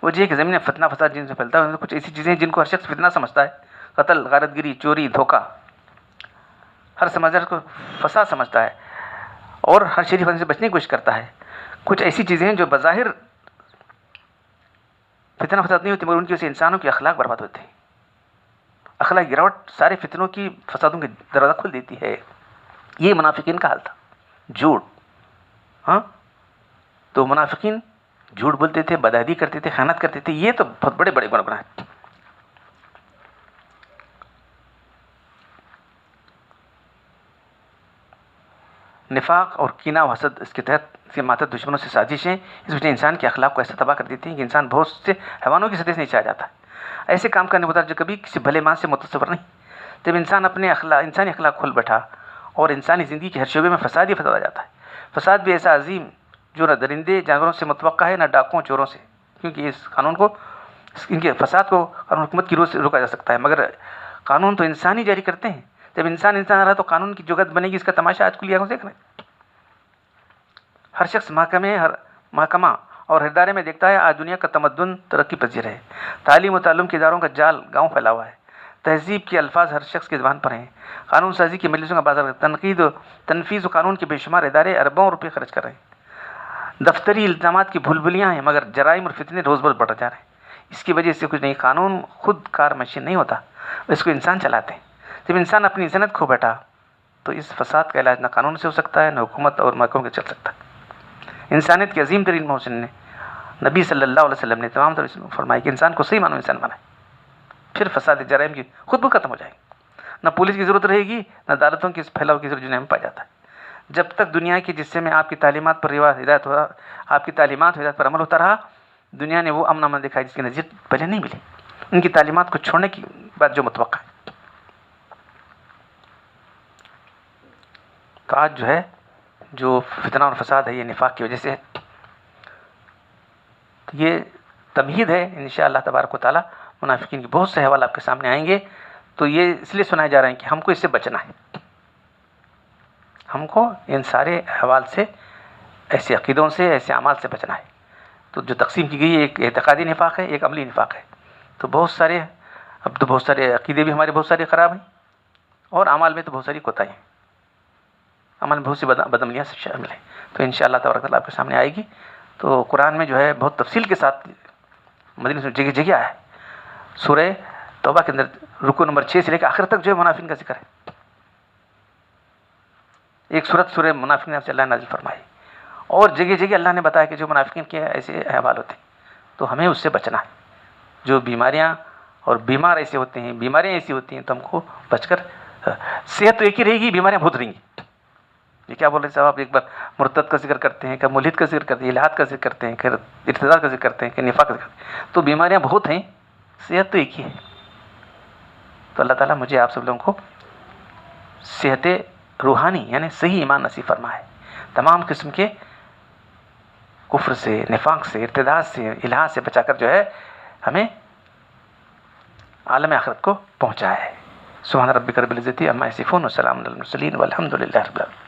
وہ یہ کہ زمین میں فتنہ فساد جن سے پھیلتا ہے، کچھ ایسی چیزیں جن کو ہر شخص فتنہ سمجھتا ہے، قتل، غارت گری، چوری، دھوکہ، ہر سمجھدار کو فساد سمجھتا ہے اور ہر شریف سے بچنے کی کوشش کرتا ہے. کچھ ایسی چیزیں ہیں جو بظاہر فتنہ فساد نہیں ہوتی، مگر ان کی وجہ سے انسانوں کے اخلاق برباد ہوتے ہیں. اخلاق گراوٹ سارے فتنوں کی فسادوں کے دروازہ کھول دیتی ہے. یہ منافقین کا حال تھا، جھوٹ. ہاں، تو منافقین جھوٹ بولتے تھے، بدعہدی کرتے تھے، خیانت کرتے تھے. یہ تو بہت بڑے بڑے گناہ ہیں. نفاق اور کینہ و حسد اس کے تحت اس کے ماتحت دشمنوں سے سازشیں اس وجہ انسان کے اخلاق کو ایسا تباہ کر دیتی ہیں کہ انسان بہت سے حیوانوں کی سطح سے نیچے آ جاتا ہے. ایسے کام کرنے کو جو کبھی کسی بھلے مان سے متصور نہیں. جب انسان اپنے انسانی اخلاق کھول بیٹھا اور انسانی زندگی کے ہر شعبے میں فساد ہی فساد آ جاتا ہے. فساد بھی ایسا عظیم جو نہ درندے جانوروں سے متوقع ہے، نہ ڈاکوؤں چوروں سے، کیونکہ اس قانون کو، ان کے فساد کو قانون حکومت کی روح سے روکا جا سکتا ہے، مگر قانون تو انسان ہی جاری کرتے ہیں. جب انسان آ رہا تو قانون کی جگت بنے گی. اس کا تماشا آج کل دیکھ رہے ہیں. ہر شخص محکمہ اور ادارے میں دیکھتا ہے آج دنیا کا تمدن ترقی پذیر ہے. تعلیم و تعلم کے اداروں کا جال گاؤں پھیلا ہوا ہے. تہذیب کے الفاظ ہر شخص کی زبان پر ہیں. قانون سازی کی مجلسوں کا بازار، تنقید و تنفیذ و قانون کے بے شمار ادارے اربوں روپے خرچ کر رہے ہیں. دفتری الزامات کی بھول ہیں، مگر جرائم اور فتنے روز بروز بڑھ جا رہے ہیں. اس کی وجہ سے کچھ نہیں، قانون خود کار مشین نہیں ہوتا، اس کو انسان چلاتے ہیں. جب انسان اپنی صنعت کھو بیٹھا تو اس فساد کا علاج نہ قانون سے ہو سکتا ہے، نہ حکومت اور محکموں کے چل سکتا ہے. انسانیت کے عظیم ترین محسن نے نبی صلی اللہ علیہ وسلم نے تمام طور فرمایا کہ انسان کو صحیح معنوں انسان بنائے، پھر فساد جرائم کی خود بھی ختم ہو جائے گی. نہ پولیس کی ضرورت رہے گی، نہ عدالتوں کی اس پھیلاؤ کی ضرورت جو میں پایا جاتا ہے. جب تک دنیا کے جس سے میں آپ کی تعلیمات پر آپ کی تعلیمات ہدایت پر عمل ہوتا رہا، دنیا نے وہ امن دکھائی جس کی نظیر پہلے نہیں ملی. ان کی تعلیمات کو چھوڑنے کی بات جو متوقع ہے. تو آج جو ہے جو فتنہ اور فساد ہے یہ نفاق کی وجہ سے ہے. تو یہ تمہید ہے انشاءاللہ تبارک و تعالیٰ. منافقین کے بہت سے احوال آپ کے سامنے آئیں گے. تو یہ اس لیے سنائے جا رہے ہیں کہ ہم کو اس سے بچنا ہے. ہم کو ان سارے احوال سے، ایسے عقیدوں سے، ایسے اعمال سے بچنا ہے. تو جو تقسیم کی گئی ہے، ایک اعتقادی نفاق ہے، ایک عملی نفاق ہے. تو بہت سارے، اب تو بہت سارے عقیدے بھی ہمارے بہت سارے خراب ہیں، اور اعمال میں تو بہت ساری کوتاہی ہیں. عمل میں بہت سی بدعملیاں شامل ہیں. تو انشاءاللہ تبارک اللہ آپ کے سامنے آئے گی. تو قرآن میں جو ہے بہت تفصیل کے ساتھ مدنی سے جگہ جگہ ہے. سورہ توبہ کے اندر رکو نمبر 6 سے لے کے آخر تک جو ہے منافقین کا ذکر ہے. ایک سورت سورہ منافقین سے اللہ نے نازل فرمائی، اور جگہ جگہ اللہ نے بتایا کہ جو منافقین کے ایسے احوال ہوتے ہیں تو ہمیں اس سے بچنا ہے. جو بیماریاں اور بیمار ایسے ہوتے ہیں، بیماریاں ایسی ہوتی ہیں، تو ہم کو بچ کر، صحت تو ایک ہی رہے گی، بیماریاں بہت رہیں گی. یہ کیا بول رہے صاحب، آپ ایک بار مرتد کا ذکر کرتے ہیں، کہ ملحد کا ذکر کرتے ہیں، الحاد کا ذکر کرتے ہیں، کہ ارتداد کا ذکر کرتے ہیں، کہ نفاق کا ذکر کرتے ہیں. تو بیماریاں بہت ہیں، صحت تو ایک ہی ہے. تو اللہ تعالیٰ مجھے آپ سب لوگوں کو صحت روحانی یعنی صحیح ایمان نصیب فرمائے. تمام قسم کے کفر سے، نفاق سے، ارتداد سے، الحاد سے بچا کر جو ہے ہمیں عالم آخرت کو پہنچایا ہے. سبحان ربک رب العزت عما یصفون وسلام علی المرسلین والحمد للہ رب العالمین.